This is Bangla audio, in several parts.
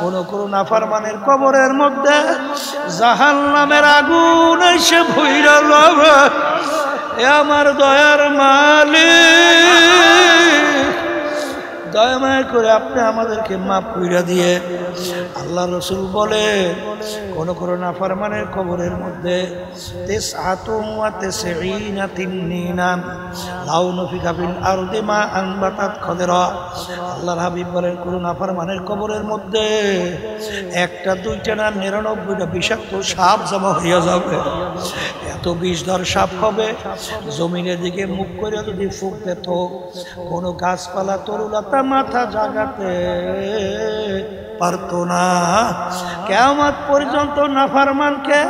কোন কোন নাফরমানের কবরের মধ্যে জাহান্নামের আগুন এসে ভইরা লবে। এ আমার দয়ার মালিক, দয়াময় করে আপনি আমাদেরকে মাফ কইরা দিয়ে। আল্লাহ রসুল বলে কোন কোন নাফরমানের কবরের মধ্যে আল্লাহর হাবিব বলেন কোন নাফরমানের কবরের মধ্যে একটা দুইটা না 99টা বিষাক্ত সাপ জমা হইয়া যাবে। এত বিষধর সাপ হবে, জমিনের দিকে মুখ করে যদি ফুঁক পেত কোনো গাছপালা তরুলতা মাথা জাগাতে পারতো না। কিয়ামত পর্যন্ত নাফরমানকে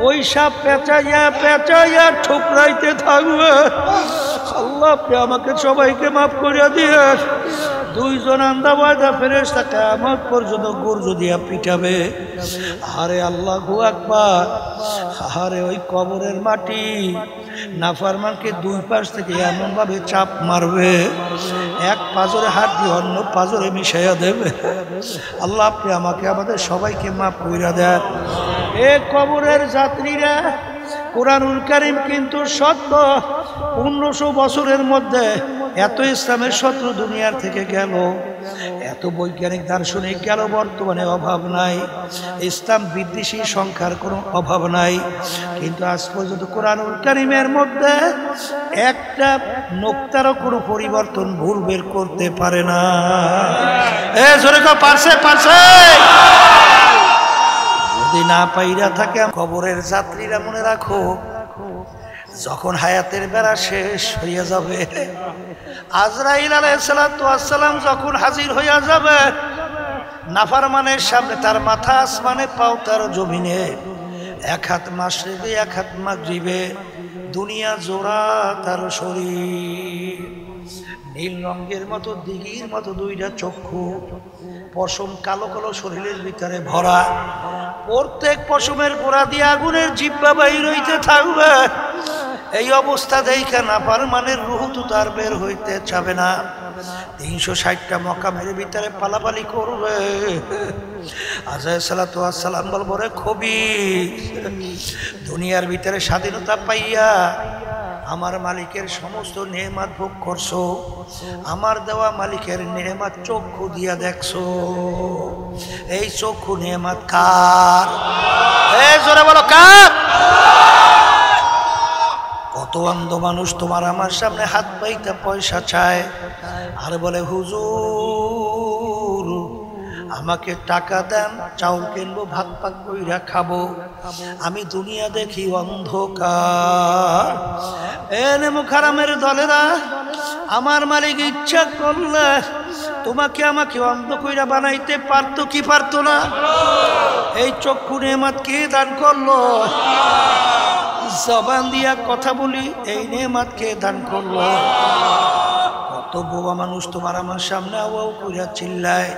ওই সাপ পেঁচাইয়া পেঁচাইয়া ঠুকরাইতে থাকবে। আল্লাহ আপনি আমাকে সবাইকে মাফ করিয়া দিয়ে। দুইজন আন্দাবাদা ফেরেশতা কিয়ামত পর্যন্ত গুর্জো দিয়া পিটাবে। আরে আল্লাহু আকবার, আরে ওই কবরের মাটি নাফরমানকে দুই পাশ থেকে এমন ভাবে চাপ মারবে, এক পাজরে হাত দিয়ে অন্য পাজরে মিশাইয়া দেবে। আল্লাহ আপনি আমাকে আমাদের সবাইকে মাফ কইরা দেন। এ কবরের যাত্রীরা, কুরআনুল কারীম কিন্তু সত্য। 1500 বছরের মধ্যে এত ইসলামের শত্রু দুনিয়ার থেকে গেল, এত বৈজ্ঞানিক দার্শনিক গেল, বর্তমানে অভাব নাই। ইসলাম বিদ্বেষী সংখ্যার কোনো অভাব নাই, কিন্তু আজ পর্যন্ত কুরআনুল কারীমের মধ্যে একটা নোক্তারও কোনো পরিবর্তন ভুল বের করতে পারে না। এ জোরে কও পারছে, পারছে। যদি না পাইরা থাকে কবরের যাত্রীরা মনে রাখো, যখন হায়াতের বেড়া শেষ হইয়া যাবে, আজরাইল আলাইহিস সালাতু ওয়াস সালাম যখন হাজির হইয়া যাবে, নাফরমানের সামনে তার মাথা আসমানে, পাও তার জমিনে, এক হাত মাশরিকে এক হাত মাগরিবে, দুনিয়া জোড়া তার শরীর। নীল রঙের মতো দিঘির মতো দুইটা চক্ষু, পশম কালো কালো শরীরের ভিতরে ভরা, প্রত্যেক পশমের গোড়া দিয়ে আগুনের জিহ্বা বাইর হইতে থাকবে। এই অবস্থা দেখে নাফরমানের রূহ তো তার বের হইতে চাবে না। 360টা মকামের ভিতরে পালাপালি করবে। আজরাইল সালাতু ওয়াস সালাম বলবো, রে খবির, দুনিয়ার ভিতরে স্বাধীনতা পাইয়া আমার মালিকের সমস্ত নেয়ামত ভোগ করছো, আমার দেওয়া মালিকের নেয়ামত চক্ষু দিয়া দেখছো। এই চক্ষু নেয়ামত কার? এই জোরে বলো কার? কত অন্ধ মানুষ তোমার আমার সামনে হাত পাইতে পয়সা চায়, আর বলে হুজুর আমাকে টাকা দেন, চাউল কিনবো, ভাত পাক কইরা খাবো। আমি দুনিয়া দেখি অন্ধকার। এনে মুখারামের দলেরা, আমার মালিক ইচ্ছা করলে তোমাকে আমাকে অন্ধ কইরা বানাইতে পারতো কি পারতো না? এই চক্ষু নেয়ামত কে দান করলো? জবান দিয়া কথা বলি, এই নেয়ামত কে দান করলো? কত বোবা মানুষ তোমার আমার সামনে আওয়াও কইরা চিল্লায়,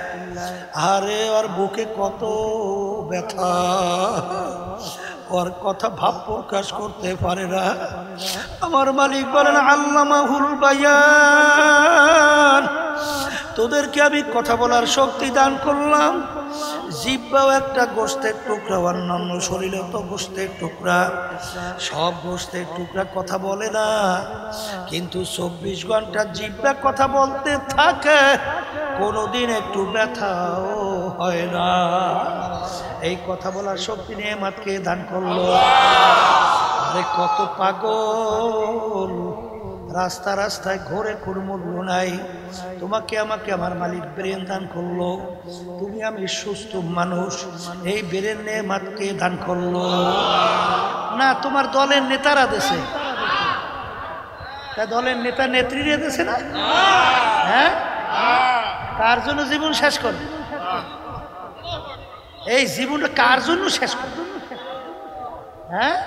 আরে ওর বুকে কত ব্যথা, ওর কথা ভাব প্রকাশ করতে পারে না। আমার মালিক বলেন আল্লামাহুল বায়ান, তোদেরকে আমি কথা বলার শক্তি দান করলাম। জিহ্বাও একটা গোশতের টুকরা, অন্যান্য শরীরেও তো গোশতের টুকরা, সব গোশতের টুকরা কথা বলে না, কিন্তু 24 ঘন্টা জিহ্বা কথা বলতে থাকে, কোনোদিন একটু ব্যথাও হয় না। এই কথা বলার শক্তি নেয়ামতকে দান করলো। আরে কত পাগল রাস্তা রাস্তায় ঘোরে, কোনো মূল্য নাই। তোমাকে আমাকে আমার মালিক ব্রেন দান করলো, তুমি আমি সুস্থ মানুষ, এই ব্রেন নেয়ামতকে দান করলো না তোমার দলের নেতারা দেশে? তা দলের নেতা নেত্রীরা দেশে না? হ্যাঁ, কার জন্য জীবন শেষ করবে? এই জীবনটা কার জন্য শেষ করবে? হ্যাঁ,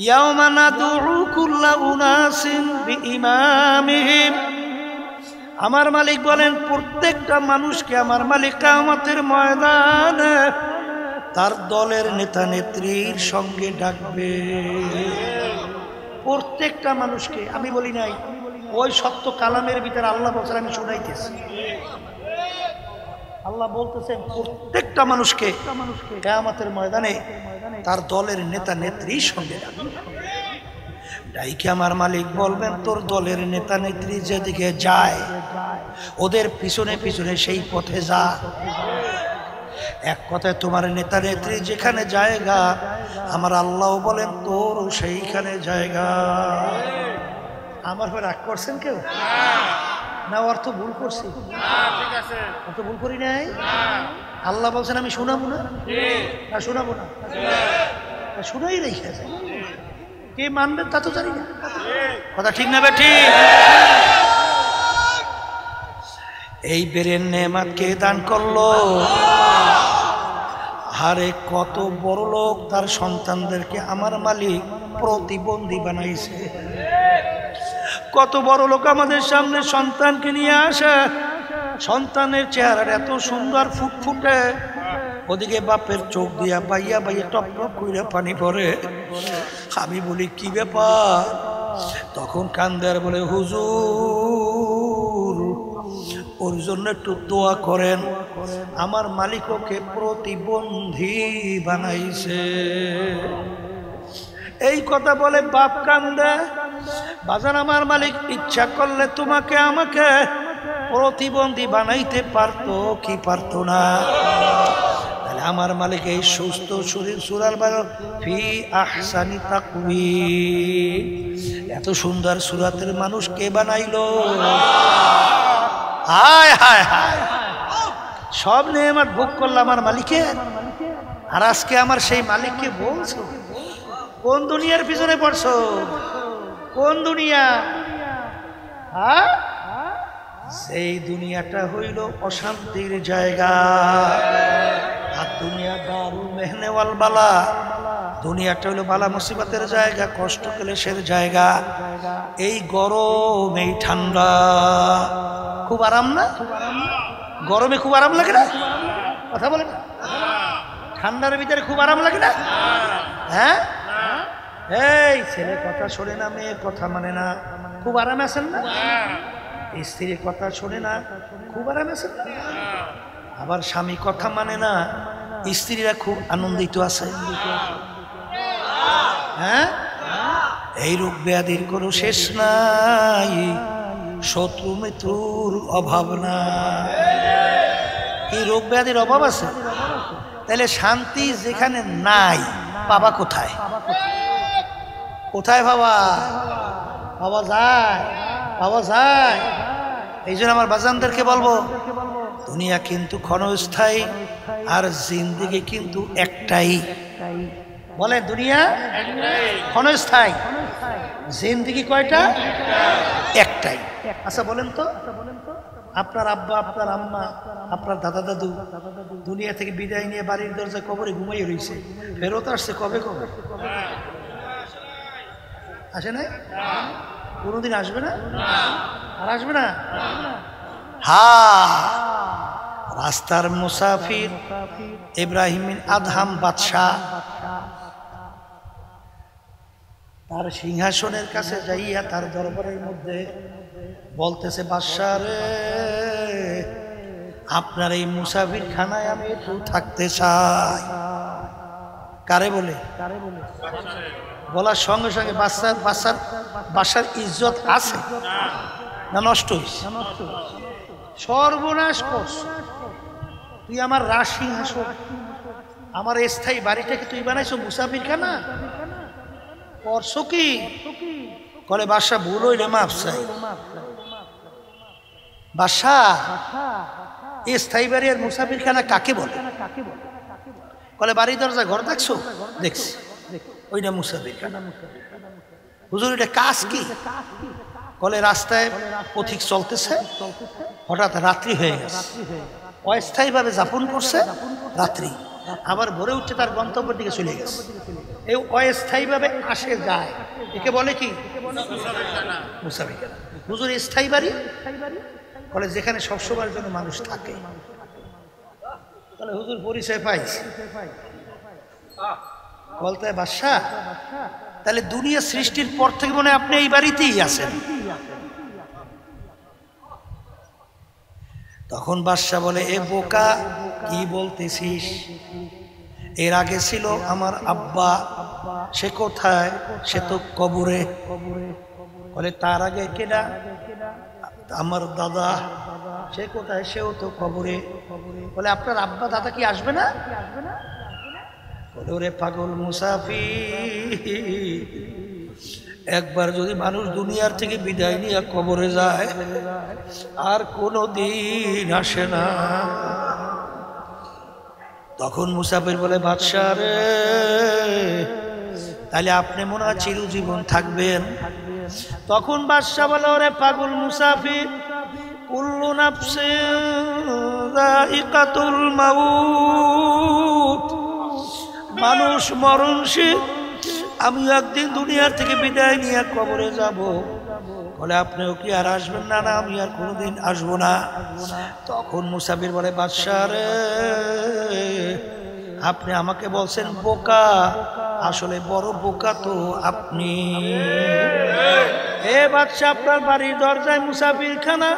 ইয়াওমা নাদউ কুল্লা উনাসিন বিইমামিহিম, আমার মালিক বলেন প্রত্যেকটা মানুষকে আমার মালিক কিয়ামতের ময়দানে তার দলের নেতা নেত্রীর সঙ্গে ডাকবে। প্রত্যেকটা মানুষকে, আমি বলি নাই, ওই সত্য কালামের ভিতরে আল্লাহ বলছেন, আমি শুনাইতেছি। আল্লাহ বলতেছেন প্রত্যেকটা মানুষকে কিয়ামতের ময়দানে তার দলের নেতা নেত্রীর সঙ্গে ডাইকে আমার মালিক বলবেন তোর দলের নেতা নেত্রী যেদিকে যায় ওদের পিছনে পিছনে সেই পথে যা। এক কথায় তোমার নেতা নেত্রী যেখানে জায়গা আমার আল্লাহ বলেন তোর সেইখানে জায়গা। আমার পর রাগ করছেন কেউ না? অর্থ ভুল করছি? অর্থ ভুল করি নাই? আল্লাহ বলছেন আমি শোনাবো না? না শোনাবো না, শোনাই রেখেছে। কে মানবেন তা তো জানি না। কথা ঠিক না বেঠিক? এই বেরেন নেয়ামত কে দান করলো? আরে কত বড় লোক তার সন্তানদেরকে আমার মালিক প্রতিবন্ধী বানাইছে। কত বড় লোক আমাদের সামনে সন্তানকে নিয়ে আসে, সন্তানের চেহারা এত সুন্দর ফুটফুটে, ওদিকে বাপের চোখ দিয়া বাইয়া বাইয়া টপ টপ কইরা পানি পড়ে। আমি বলি কি ব্যাপার? তখন কান্দার বলে হুজুর ওর জন্য একটু দোয়া করেন, আমার মালিক ওকে প্রতিবন্ধী বানাইছে। এই কথা বলে বাপ কান্দে। বাজার আমার মালিক ইচ্ছা করলে তোমাকে আমাকে প্রতিবন্ধী বানাইতে পারতো কি পারতো না? তাহলে আমার মালিক এই সুস্থ শরীর সুরাল ফি আহসানি তাকওয়িম এত সুন্দর সুরাতের মানুষ কে বানাইলো? হায় হায় হায়, সব নেয়ামত ভোগ করলাম আমার মালিকের, আর আজকে আমার সেই মালিককে বলছো কোন দুনিয়ার পিছনে পড়ছো? কোন দুনিয়া? হ্যাঁ, সেই দুনিয়াটা হইল অশান্তির জায়গা। আর দুনিয়া দারুল মেহনে ওয়াল বালা, দুনিয়াটা হইল বালা মুসিবতের জায়গা, কষ্ট ক্লেশের জায়গা। এই গরম এই ঠান্ডা খুব আরাম না? গরমে খুব আরাম লাগে না? কথা বলে না? ঠান্ডার ভিতরে খুব আরাম লাগে না? হ্যাঁ, এই ছেলে কথা শোনে না, মেয়ে কথা মানে না, খুব আরাম আছেন না? স্ত্রীর কথা শোনে না, খুব আরাম আছেন না? আবার স্বামী কথা মানে না, স্ত্রীরা খুব আনন্দিত আছে। হ্যাঁ, এই রোগ ব্যাধির কোনো শেষ নাই, শত্রু মিত্রুর অভাব নাই। এই রোগ ব্যাধির অভাব আছে, তাহলে শান্তি যেখানে নাই পাবা কোথায়? কোথায় পাবা? পাওয়া যায়, পাওয়া যায়। এই জন্য আমার বাজানদেরকে বলবো দুনিয়া কিন্তু ক্ষণস্থায়ী আর জিন্দেগি কিন্তু একটাই। বলে দুনিয়া ক্ষণস্থায়ী, জিন্দেগি কয়টা? একটাই। আচ্ছা বলেন তো, আপনার আব্বা, আপনার আম্মা, আপনার দাদা দাদু দুনিয়া থেকে বিদায় নিয়ে বাড়ির দরজায় কবরে ঘুমাইয়ে রয়েছে, ফেরত আসছে কবে? কবে আসে নাই? কোনোদিন আসবে না? আর আসবে না? হ্যাঁ, রাস্তার মুসাফির ইব্রাহিম বিন আদহাম বাদশাহ তার সিংহাসনের কাছে যাইয়া তার দরবারের মধ্যে বলতেছে, বাদশাহ রে, আপনার এই মুসাফির খানায় আমি একটু থাকতে চাই। কারে বলে? বলার সঙ্গে সঙ্গে বাদশার ইজ্জত আছে না নষ্ট হয়েছে? সর্বনাশ করছ তুই, আমার রাজ সিংহাসন, আমার স্থায়ী বাড়িটাকে তুই বানাইছো মুসাফির খানা করছো কি? করে বাদশা ভুল হইলে মাপ চাই। বাদশা স্থায়ী বাড়ি আর মুসাফির খানা কাকে বলে? বলে বাড়ি দরজা ঘর দেখছো? দেখছি, ওইটা মুসাফির খানা। হুজুর এটা কাজ কি? বলে রাস্তায় পথিক চলতেছে, হঠাৎ রাত্রি হয়ে গেছে, অস্থায়ীভাবে যাপন করছে রাত্রি, আবার ভোরে উঠছে তার গন্তব্যের দিকে চলে গেছে। এই অস্থায়ীভাবে আসে যায়, একে বলে কি? মুসাফির খানা। হুজুর স্থায়ী বাড়ি? বলে যেখানে সবসময়ের জন্য মানুষ থাকে। তাহলে হুজুর পরিচয় পাইছে। বলতে বাদশা, তাহলে দুনিয়া সৃষ্টির পর থেকে মনে আপনি এই বাড়িতেই আছেন? তখন বাদশা বলে, এ বোকা, কি বলতেছিস? এর আগে ছিল আমার আব্বা, সে কোথায়? সে তো কবরে। বলে, তার আগে কেনা? আমার দাদা। সে কোথায়? সেও তো কবরে। বলে, আপনার আব্বা দাদা কি আসবে না? বলে, ওরে পাগল মুসাফির, একবার যদি মানুষ দুনিয়ার থেকে বিদায় নিয়ে কবরে যায় আর কোনো দিন আসে না। তখন মুসাফির বলে, বাদশা রে, তাহলে আপনি মনে হয় চিরজীবন থাকবেন? তখন বাদশা বলে, ওরে পাগল মুসাফির, কুল্লু নাফসিন যায়িকাতুল মাউত, মানুষ মরণশীল, আমি একদিন দুনিয়ার থেকে বিদায় নিয়ে কবরে যাব। বলে, আপনিও কি আর আসবেন না? না, আমি আর কোনোদিন আসবো না। তখন মুসাফির বলে, বাদশা রে, আপনি আমাকে বলছেন বোকা, আসলে বড় বোকা তো আপনি। এ বাদশা, আপনার বাড়ির দরজায় মুসাফির খানা,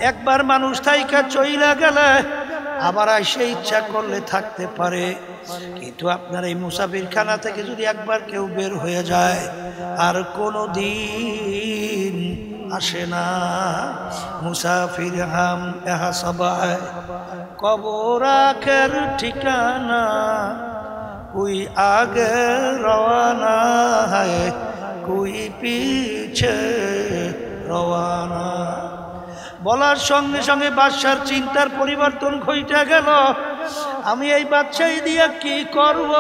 একবার মানুষ থাইকা চইলা গেলে আবার এসে ইচ্ছা করলে থাকতে পারে, কিন্তু আপনার এই মুসাফির খানা থেকে যদি একবার কেউ বের হয়ে যায় আর কোনো দিন আসে না। মুসাফির হাম এহা সবাই কবর আখের ঠিকানা, কোই আগে রওয়ানা হয়, কোই পিছে রওয়ানা। বলার সঙ্গে সঙ্গে বাদশার চিন্তার পরিবর্তন ঘটে গেল। আমি এই বাদশাহী দিয়া কি করব?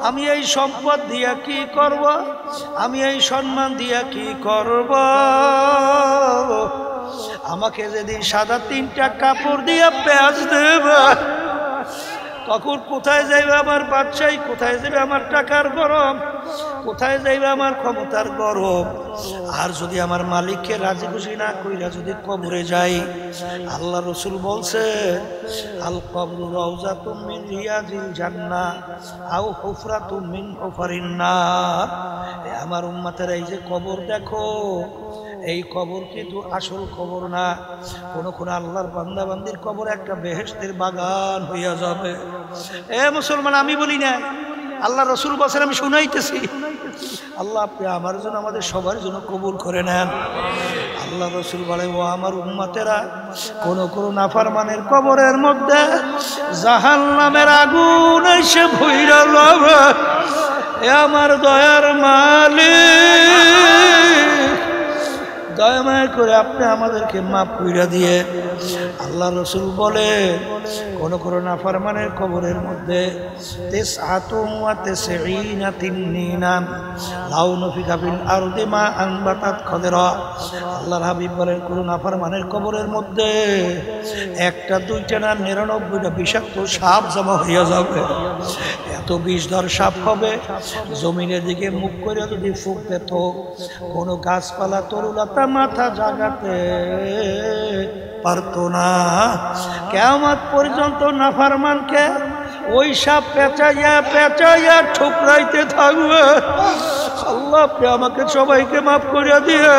আমি এই সম্পদ দিয়া কি করব? আমি এই সম্মান দিয়া কি করব? আমাকে যেদিন সাদা 3টা কাপড় দিয়া পেঁয়াজ দেবে, তখন কোথায় যাইবে আমার বাদশাহী? কোথায় যাবে আমার টাকার গরম? কোথায় যাইবে আমার ক্ষমতার গরম? আর যদি আমার মালিককে রাজি খুশি না কইরা যদি কবরে যাই, আল্লাহ রসুল বলছে, আল কবরু রাউযাতুম মিন রিয়াজিল জান্নাহ আও হুফরাতুম মিন হুফারিন নার। আমার উম্মতের এই যে কবর দেখো, এই কবর কিন্তু আসল কবর না। কোন আল্লাহর বান্দা বান্দির কবর একটা বেহেশতের বাগান হইয়া যাবে। এ মুসলমান, আমি বলি না, আল্লাহ রসুল বলছেন, আমি শুনাইতেছি। আল্লাহ আপনি আমার জন্য, আমাদের সবার জন্য কবুল করে নেন। আল্লাহ রসুল বলে, ও আমার উম্মতেরা, কোন নাফরমানের কবরের মধ্যে জাহান্নামের আগুন এসে ভইরা যাবে। এ আমার দয়ার মালিক, দয়া মায়া করে আপনি আমাদেরকে মাফ কইরা দিয়ে। আল্লাহ রসুল বলে, কোন নাফরমানের কবরের মধ্যে 99 তিন্নিনান লাউ নফিকা ফিল আরদি মা আনবাতাত খদরা। আল্লাহর হাবিব বলেন, কোন নাফরমানের কবরের মধ্যে 1টা 2টা না 99টা বিষাক্ত সাপ জমা হইয়া যাবে। এত বিষধর সাপ হবে, জমিনের দিকে মুখ করে যদি ফুঁক পেত, কোনো গাছপালা তরুলতা মাথা জাগাতে পারতো না। কিয়ামত পর্যন্ত নাফরমানকে ওই সাপ পেঁচাইয়া ঠুকরাইতে থাকবে। আল্লাহ আপনি আমাকে সবাইকে মাফ করিয়া দিয়ে।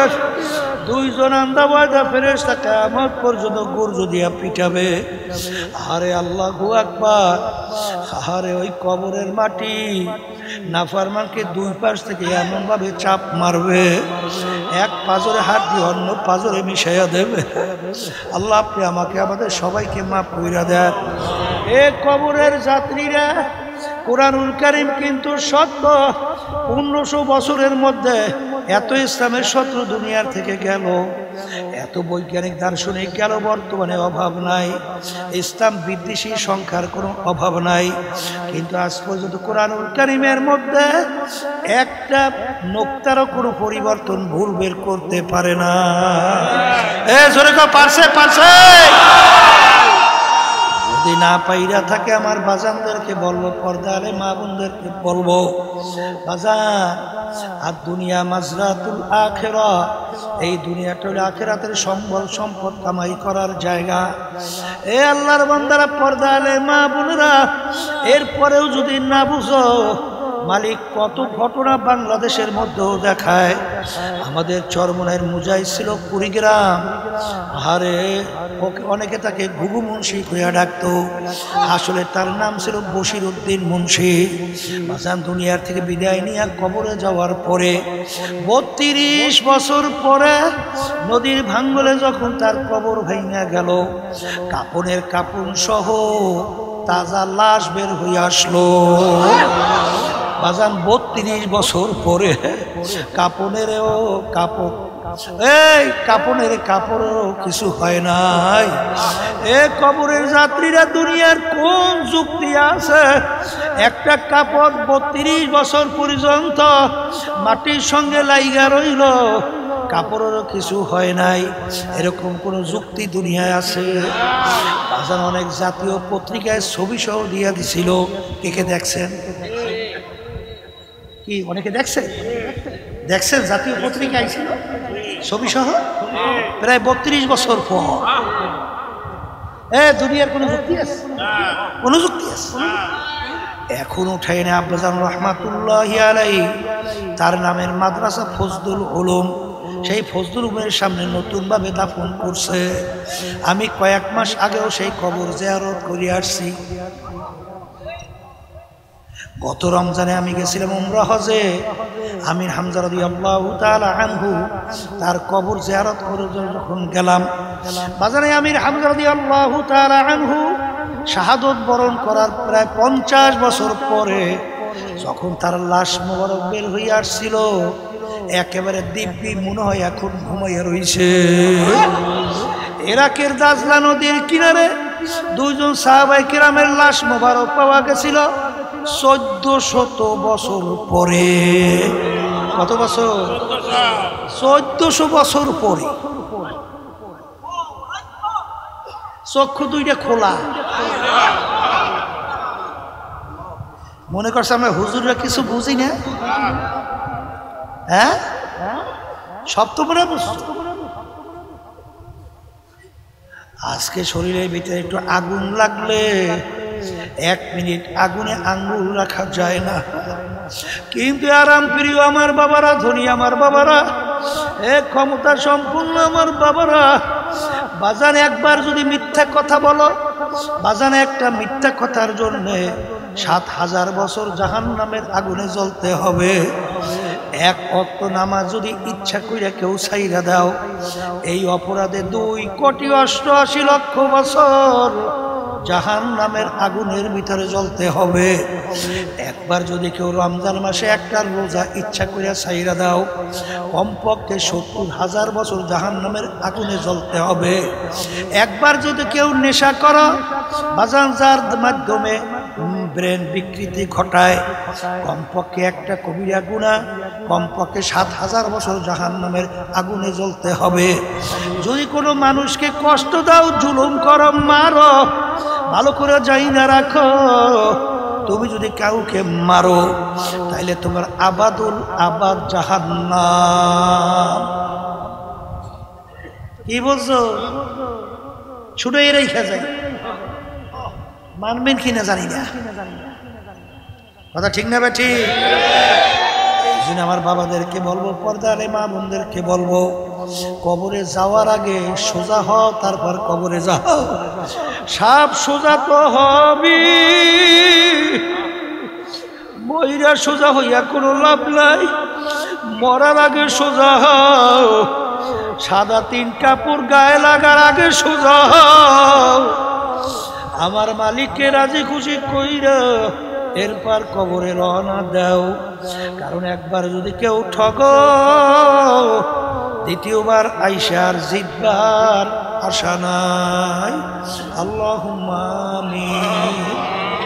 2 জন আন্দাবাদা ফেরেশতা কিয়ামত পর্যন্ত গুরজু দিয়া পিটাবে। আরে আল্লাহু আকবার, আরে ওই কবরের মাটি নাফরমানকে 2 পাশ থেকে এমন ভাবে চাপ মারবে, এক পাজরে হাত দিয়ে অন্য পাজরে মিশাইয়া দেবে। আল্লাহ আপনি আমাকে আমাদের সবাইকে মাফ কইরা দেন। এ কবরের যাত্রীরা, কুরআনুল কারীম কিন্তু সত্য। 1500 বছরের মধ্যে এত ইসলামের শত্রু দুনিয়ার থেকে গেল, এত বৈজ্ঞানিক দার্শনিক গেল, বর্তমানে অভাব নাই। ইসলাম বিদ্বেষী সংখ্যার কোনো অভাব নাই, কিন্তু আজ পর্যন্ত কুরআনুল কারীমের মধ্যে একটা নোক্তারও কোনো পরিবর্তন ভুল বের করতে পারে না। জোরে কও, পারছে। যদি না পাইরা থাকে, আমার বাজানদেরকে বলবো, পর্দা আলে মা বোনদেরকে বলবো, বাজান, আর দুনিয়া মাজরাতুল আখিরা, এই দুনিয়াটা হলো আখিরাতের সম্বল সম্পদ কামাই করার জায়গা। এ আল্লাহর বান্দারা, পর্দা আলে মা বোনেরা, এরপরেও যদি না বুঝো, মালিক কত ঘটনা বাংলাদেশের মধ্যেও দেখায়। আমাদের চরমনাইয়ের মুজাহিদ ছিল কুড়িগ্রাম, আরে অনেকে তাকে ঘুঘু মুন্সি কইয়া ডাকতো, আসলে তার নাম ছিল বশির উদ্দিন মুন্সি। বাজান দুনিয়ার থেকে বিদায় নিয়ে কবরে যাওয়ার পরে 32 বছর পরে নদীর ভাঙ্গলে যখন তার কবর ভেঙে গেল, কাপনের কাপন সহ তাজা লাশ বের হয়ে আসলো। বাজান 32 বছর পরে কাপনেরও কাপড়, এই কাপনের কাপড়েরও কিছু হয় নাই। এ কবরের যাত্রীরা দুনিয়ার কোন যুক্তি আছে? একটা কাপড় 32 বছর পর্যন্ত মাটির সঙ্গে লাইগা রইল, কাপড়েরও কিছু হয় নাই, এরকম কোন যুক্তি দুনিয়ায় আছে? বাজান অনেক জাতীয় পত্রিকায় ছবি সহ দিয়া দিছিল, কে দেখছেন? কি অনেকে দেখছেন? দেখছেন জাতীয় পত্রিকায় ছিল ছবি সহ, প্রায় 32 বছর পর। দুনিয়ার কোন যুক্তি আছে? কোন যুক্তি আছে? এখন উঠাই না আব্বাজান রহমাতুল্লাহি আলাইহি তার নামের মাদ্রাসা ফজলুল উলুম, সেই ফজলুল উলুমের সামনে নতুন ভাবে দাফন করছে। আমি কয়েক মাস আগেও সেই কবর জিয়ারত করে আসছি। গত রমজানে আমি গেছিলাম উমরা হজে, আমির হামজা রাদিয়াল্লাহু তাআলা আনহু তার কবর জিয়ারত করে যখন গেলাম, বাজারে আমির হামজা রাদিয়াল্লাহু তাআলা আনহু শাহাদত বরণ করার প্রায় 50 বছর পরে যখন তার লাশ মোবারক বের হয়ে আসছিল, একেবারে দিব্যি মনে হয় এখন ঘুমাইয়া রইছে। ইরাকের দাজলা নদীর কিনারে 2 জন সাহাবায়ে কেরামের লাশ মোবারক পাওয়া গেছিল 1400 বছর পরে। কত বছর? 1400 বছর পরে। চক্ষু দুইটা খোলা। মনে করছে আমরা হুজুররা কিছু বুঝি না? হ্যাঁ, সব তো মনে বুঝছো। আজকে শরীরের ভিতরে একটু আগুন লাগলে 1 মিনিট আগুনে আঙ্গুল রাখা যায় না, কিন্তু আরাম প্রিয় আমার বাবারা, ধনী আমার বাবারা, ক্ষমতা সম্পূর্ণ আমার বাবারা, বাজান একবার যদি মিথ্যা কথা বলো, বাজান একটা মিথ্যা কথার জন্য 7000 বছর জাহান্নামের আগুনে জ্বলতে হবে। 1 ওয়াক্ত নামাজ যদি ইচ্ছা কইরা কেউ ছাইরা দাও, এই অপরাধে 2,88,00,000 বছর জাহান্নামের আগুনের ভিতরে জ্বলতে হবে। একবার যদি কেউ রমজান মাসে একটা রোজা ইচ্ছা কইরা ছাইরা দাও, কমপক্ষে 70,000 বছর জাহান্নামের আগুনে জ্বলতে হবে। একবার যদি কেউ নেশা করো, বাজান যার মাধ্যমে ব্রেন বিকৃতি ঘটায়, কমপক্ষে একটা কবিরা গুনাহ, কমপক্ষে 7000 বছর জাহান্নামের আগুনে জ্বলতে হবে। যদি কোনো মানুষকে কষ্ট দাও, জুলুম করো, মারো, ভালো করে যাই না রাখো, তুমি যদি কাউকে মারো তাইলে তোমার আবাদুল আবাদ জাহান্নাম। কি বলছো? ছুটে রেখে যায়, মানবেন কিনা জানি না, কথা ঠিক না বেঠি? এই জন্য আমার বাবাদেরকে বলবো, পর্দারে মা বোনদেরকে বলবো, কবরে যাওয়ার আগে সোজা হও, তারপর কবরে যাও। সাপ সোজা তো হবি, মইরা সোজা হইয়া কোনো লাভ নাই, মরার আগে সোজা হও। সাদা 3 কাপড় গায়ে লাগার আগে সোজা হও, আমার মালিককে রাজি খুশি কইরা এরপর কবরে রওনা দাও। কারণ একবার যদি কেউ ঠগো, দ্বিতীয়বার আইসার জিতবার আশা নাই। আল্লাহুম্মা আমিন।